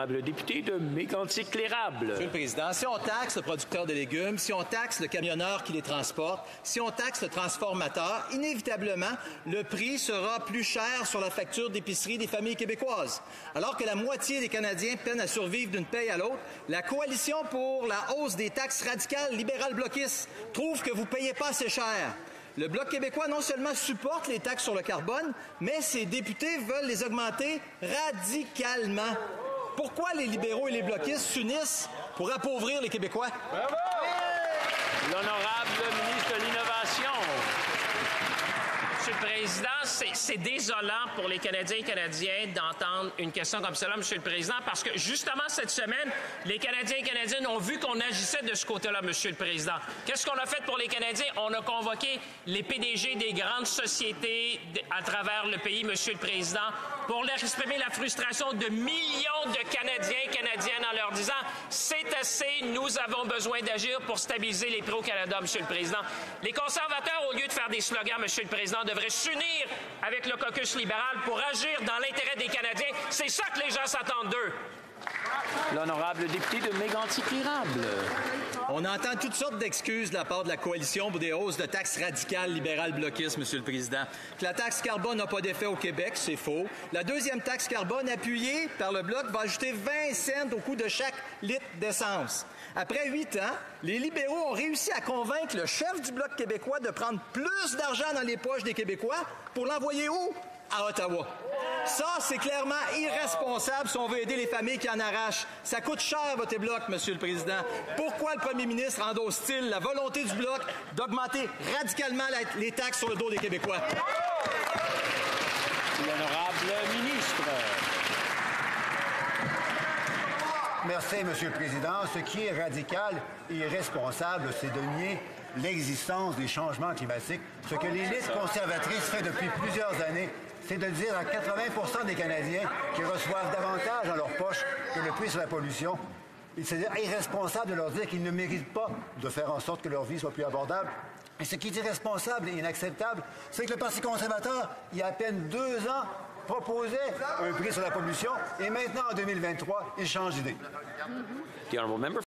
L'honorable député de Mégantic-L'Érable. Monsieur le Président, si on taxe le producteur de légumes, si on taxe le camionneur qui les transporte, si on taxe le transformateur, inévitablement, le prix sera plus cher sur la facture d'épicerie des familles québécoises. Alors que la moitié des Canadiens peinent à survivre d'une paye à l'autre, la Coalition pour la hausse des taxes radicales libérales bloquistes trouve que vous ne payez pas assez cher. Le Bloc québécois non seulement supporte les taxes sur le carbone, mais ses députés veulent les augmenter radicalement. Pourquoi les libéraux et les bloquistes s'unissent pour appauvrir les Québécois? Bravo! L'honorable ministre de l'Innovation. Monsieur le Président, c'est désolant pour les Canadiens et Canadiennes d'entendre une question comme cela, Monsieur le Président, parce que justement cette semaine, les Canadiens et Canadiennes ont vu qu'on agissait de ce côté-là, Monsieur le Président. Qu'est-ce qu'on a fait pour les Canadiens? On a convoqué les PDG des grandes sociétés à travers le pays, Monsieur le Président, pour leur exprimer la frustration de millions de Canadiens et Canadiennes en leur disant « C'est assez, nous avons besoin d'agir pour stabiliser les prix au Canada, Monsieur le Président. » Les conservateurs, au lieu de faire des slogans, Monsieur le Président, devraient s'unir avec le caucus libéral pour agir dans l'intérêt des Canadiens. C'est ça que les gens s'attendent d'eux. L'honorable député de Mégantic-L'Érable. On entend toutes sortes d'excuses de la part de la Coalition pour des hausses de taxes radicales libérales bloquistes, Monsieur le Président. Que la taxe carbone n'a pas d'effet au Québec, c'est faux. La deuxième taxe carbone appuyée par le Bloc va ajouter 20 cents au coût de chaque litre d'essence. Après 8 ans, les libéraux ont réussi à convaincre le chef du Bloc québécois de prendre plus d'argent dans les poches des Québécois pour l'envoyer où? À Ottawa. Ça, c'est clairement irresponsable si on veut aider les familles qui en arrachent. Ça coûte cher, voter Bloc, Monsieur le Président. Pourquoi le premier ministre endosse-t-il la volonté du Bloc d'augmenter radicalement les taxes sur le dos des Québécois? L'honorable ministre. Merci, Monsieur le Président. Ce qui est radical et irresponsable, c'est de nier l'existence des changements climatiques. Ce que l'élite conservatrice fait depuis plusieurs années, c'est de dire à 80 des Canadiens qui reçoivent davantage dans leur poche que le prix sur la pollution. C'est irresponsable de leur dire qu'ils ne méritent pas de faire en sorte que leur vie soit plus abordable. Et ce qui est irresponsable et inacceptable, c'est que le Parti conservateur, il y a à peine 2 ans, proposait un prix sur la pollution et maintenant, en 2023, il change d'idée.